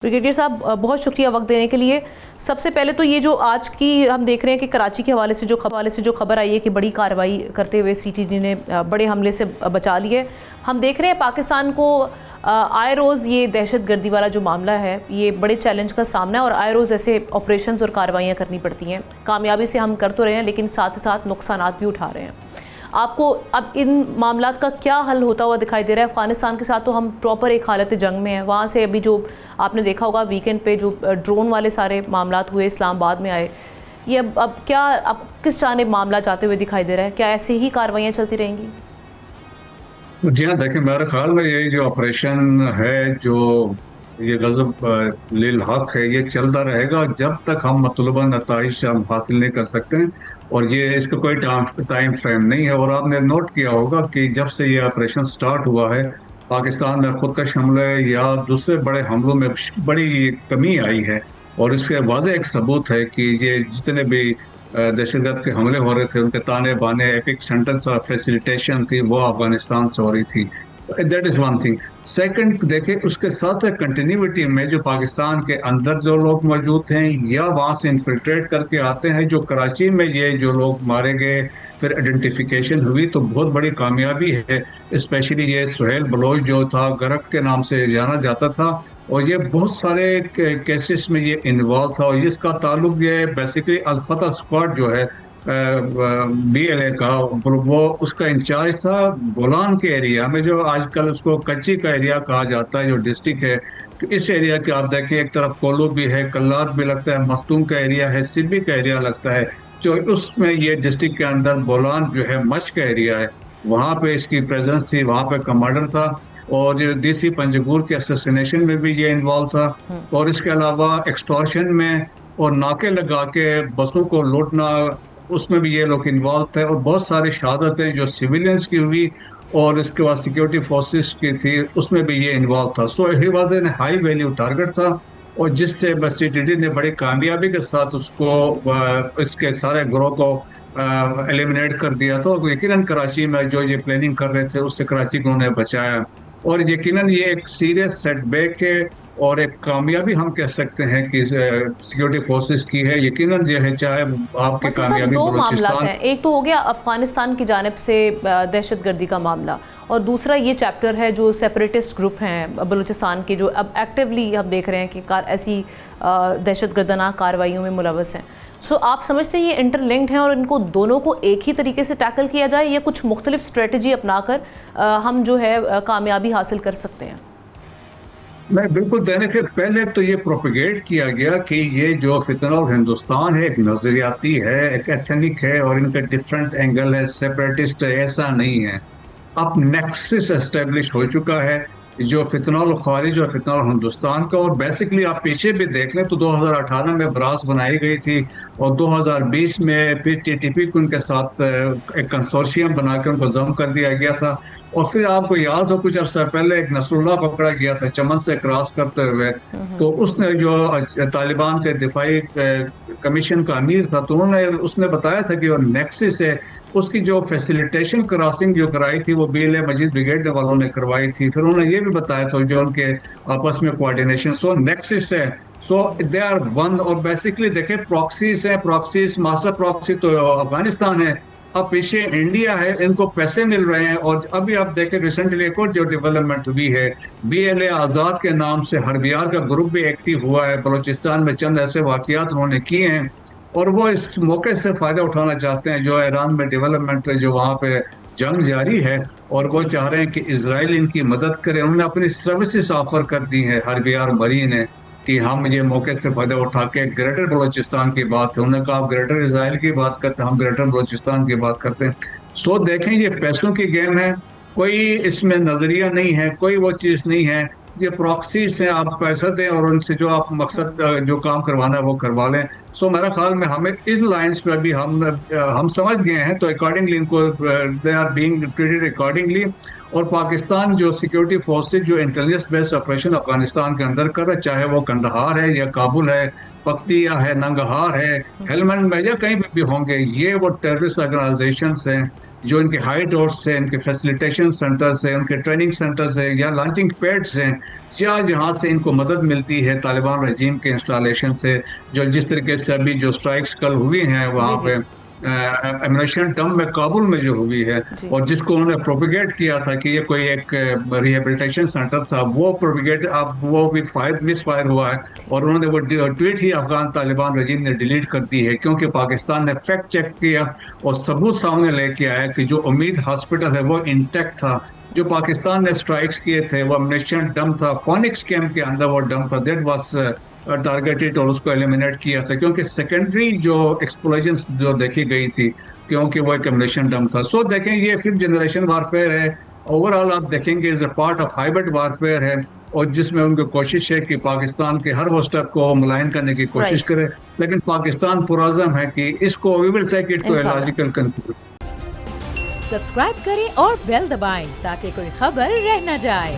Brigadier साहब बहुत शुक्रिया वक्त देने के लिए। सबसे पहले तो ये जो आज की हम देख रहे हैं कि कराची के हवाले से जो खबर आई है कि बड़ी कार्रवाई करते हुए सीटीडी ने बड़े हमले से बचा लिए। हम देख रहे हैं पाकिस्तान को आए रोज़ ये दहशत गर्दी वाला जो मामला है ये बड़े चैलेंज का सामना है और आए रोज़ ऐसे ऑपरेशंस और कार्रवाइयाँ करनी पड़ती हैं। कामयाबी से हम कर तो रहे हैं लेकिन साथ ही साथ नुकसानात भी उठा रहे हैं। आपको अब इन मामलात का क्या हल होता हुआ दिखाई दे रहा है? अफ़गानिस्तान के साथ तो हम प्रॉपर एक हालत जंग में हैं। वहाँ से अभी जो आपने देखा होगा वीकेंड पे जो ड्रोन वाले सारे मामलात हुए इस्लामाबाद में आए, ये अब क्या अब किस जानिब मामला जाते हुए दिखाई दे रहा है? क्या ऐसे ही कार्रवाइयाँ चलती रहेंगी? जी हाँ, देखिए मेरे ख्याल में ये जो ऑपरेशन है, जो ये गज़ब लिल हक है, ये चलता रहेगा जब तक हम मतलूबा नताइज हम हासिल नहीं कर सकते हैं। और ये इसका कोई टाइम फ्रेम नहीं है। और आपने नोट किया होगा कि जब से ये ऑपरेशन स्टार्ट हुआ है पाकिस्तान में खुदकश हमले या दूसरे बड़े हमलों में बड़ी कमी आई है। और इसके वाज़ेह एक सबूत है कि ये जितने भी दहशतगर्द के हमले हो रहे थे उनके ताने बाने एपिक सेंटर और फैसिलिटेशन थी वो अफगानिस्तान से हो रही थी। That is one thing. Second देखें, उसके साथ कंटिन्यूटी में जो पाकिस्तान के अंदर जो लोग मौजूद हैं या वहाँ से इन्फिल्ट्रेट करके आते हैं, जो कराची में ये जो लोग मारे गए फिर आइडेंटिफिकेशन हुई तो बहुत बड़ी कामयाबी है। स्पेशली ये सुहेल बलोच जो था गरक के नाम से जाना जाता था और ये बहुत सारे केसेस में ये इन्वॉल्व था। और इसका ताल्लुक ये बेसिकली अल-फतह स्क्वाड जो है BLA का, वो उसका इंचार्ज था गोलान के एरिया में, जो आजकल उसको कच्ची का एरिया कहा जाता है, जो डिस्ट्रिक्ट है। तो इस एरिया के आप देखें, एक तरफ कोलू भी है, कल्लार भी लगता है, मस्तूम का एरिया है, सिब्बी का एरिया लगता है, जो उसमें ये डिस्ट्रिक्ट के अंदर बोलान जो है मच का एरिया है, वहाँ पे इसकी प्रेजेंस थी, वहाँ पे कमांडर था। और जो DC पंजगूर के असैसिनेशन में भी ये इन्वॉल्व था। और इसके अलावा एक्सटॉर्शन में और नाके लगा के बसों को लूटना, उसमें भी ये लोग इन्वॉल्व थे। और बहुत सारी शहादतें जो सिविलियंस की हुई और इसके बाद सिक्योरिटी फोर्सेस की थी, उसमें भी ये इन्वॉल्व था। So he was an high value target था और जिससे बस CTD ने बड़ी कामयाबी के साथ उसको इसके सारे ग्रोह को एलिमिनेट कर दिया था। और यकीनन कराची में जो ये प्लानिंग कर रहे थे उससे कराची को उन्हें बचाया। और यकीनन ये एक सीरियस सेटबैक है और एक कामयाबी हम कह सकते हैं कि सिक्योरिटी फोर्सेस की है। यकीनन जो है, चाहे आपकी कामयाबी दो मामला बलूचिस्तान, हैं, एक तो हो गया अफगानिस्तान की जानिब से दहशतगर्दी का मामला और दूसरा ये चैप्टर है जो सेपरेटिस्ट ग्रुप हैं बलूचिस्तान के, जो अब एक्टिवली हम देख रहे हैं कि ऐसी दहशतगर्दाना कार्रवाइयों में मुलव्वस हैं। सो आप समझते हैं ये इंटरलिंक्ड हैं और इनको दोनों को एक ही तरीके से टैकल किया जाए या कुछ मुख्तलिफ स्ट्रेटजी अपनाकर हम जो है कामयाबी हासिल कर सकते हैं? मैं बिल्कुल देने के पहले तो ये प्रोपेगेट किया गया कि ये जो फितना और हिंदुस्तान है एक नजरियाती है, एक एथनिक है और इनका डिफरेंट एंगल है, सेपरेटिस्ट है, ऐसा नहीं है। अब नेक्सस एस्टेब्लिश हो चुका है जो फितना और खारिज और फितना और हिंदुस्तान का। और बेसिकली आप पीछे भी देख लें तो 2018 में ब्रास बनाई गई थी और 2020 में फिर TTP को उनके साथ एक कंसोर्शियम बना के उनको जम कर दिया गया था। और फिर आपको याद हो कुछ अर्सा पहले एक नसरुल्लाह पकड़ा गया था चमन से क्रॉस करते हुए, तो उसने जो तालिबान के दिफाई कमीशन का अमीर था तो उन्होंने उसने बताया था कि वो नेक्सिस है। उसकी जो फैसिलिटेशन क्रॉसिंग जो कराई थी वो BLA मजीद ब्रिगेड वालों ने करवाई थी। फिर उन्होंने ये भी बताया था जो उनके आपस में कोऑर्डिनेशन, सो नेक्सिस है, सो दे आर वन। और बेसिकली देखें प्रॉक्सीज हैं, प्रॉक्सीज मास्टर प्रॉक्सी तो अफगानिस्तान है, अब पीछे इंडिया है, इनको पैसे मिल रहे हैं। और अभी आप देखें रिसेंटली एक और जो डेवलपमेंट हुई है, BLA आज़ाद के नाम से हरबियार का ग्रुप भी एक्टिव हुआ है बलूचिस्तान में। चंद ऐसे वाकयात उन्होंने किए हैं और वो इस मौके से फ़ायदा उठाना चाहते हैं जो ईरान में डेवलपमेंट है, जो वहाँ पे जंग जारी है और वो चाह रहे हैं कि इजराइल इनकी मदद करे। उन्होंने अपनी सर्विसेज ऑफर कर दी हैं हरबियार मरीन ने कि हम ये मौके से फ़ायदा उठा के ग्रेटर बलूचिस्तान की बात है, उन्होंने कहा आप ग्रेटर इसराइल की बात करते हैं, हम ग्रेटर बलूचिस्तान की बात करते हैं। सो देखें ये पैसों की गेम है, कोई इसमें नज़रिया नहीं है, कोई वो चीज़ नहीं है। ये प्रॉक्सीज हैं, आप पैसा दें और उनसे जो आप मकसद जो काम करवाना है वो करवा लें। सो मेरा ख्याल में हमें इस लाइंस पे अभी हम समझ गए हैं तो अकॉर्डिंगली इनको they are being treated accordingly. اور پاکستان جو سیکیورٹی فورسز جو انٹیلیجنس بیسڈ آپریشن افغانستان کے اندر کر رہے، چاہے وہ کندہار ہے یا کابل ہے، پکتیا ہے، ننگہار ہے، ہیلمند میں یا کہیں بھی ہوں گے، یہ وہ ٹیررسٹ آرگنائزیشنس ہیں جو ان کے ہائیڈ آؤٹس ہیں، ان کے فیسیلیٹیشن سینٹرز ہیں، ان کے ٹریننگ سینٹرز ہیں یا لانچنگ پیڈس ہیں، یا جہاں سے ان کو مدد ملتی ہے طالبان رجیم کے انسٹالیشن سے، جو جس طریقے سے ابھی جو اسٹرائکس کل ہوئی ہیں وہاں پہ ایمونیشن ڈم میں کابل میں جو ہوئی ہے، اور جس کو انہوں نے پروپیگیٹ کیا تھا کہ یہ کوئی ایک ریہیبلیٹیشن سینٹر تھا، وہ پروپیگیٹ اب وہ بھی مس فائر ہوا ہے، اور انہوں نے وہ ٹویٹ ہی افغان طالبان رجیم نے ڈیلیٹ کر دی ہے، کیونکہ پاکستان نے فیکٹ چیک کیا اور ثبوت سامنے لے کے آیا کہ جو امید ہاسپٹل ہے وہ انٹیکٹ تھا، جو پاکستان نے اسٹرائکس کیے تھے وہ ایمونیشن ڈم تھا، فونکس کیمپ کے اندر وہ ڈم تھا، دیٹ واز ٹارگیٹڈ اور اس کو ایلیمینیٹ کیا تھا، کیونکہ سیکنڈری جو ایکسپلوژنس جو دیکھی گئی تھی کیونکہ وہ ایک ایمونیشن ڈم تھا۔ سو دیکھیں یہ 5th جنریشن وارفیئر ہے، اوور آل آپ دیکھیں گے is a part of hybrid warfare ہے، اور جس میں ان کی کوشش ہے کہ پاکستان کے ہر وہ اسٹیپ کو ملائن کرنے کی کوشش کرے، لیکن پاکستان پرعزم ہے کہ اس کو we will take it to a logical conclusion. Subscribe کریں اور بیل دبائیں تاکہ کوئی خبر رہ نہ جائے۔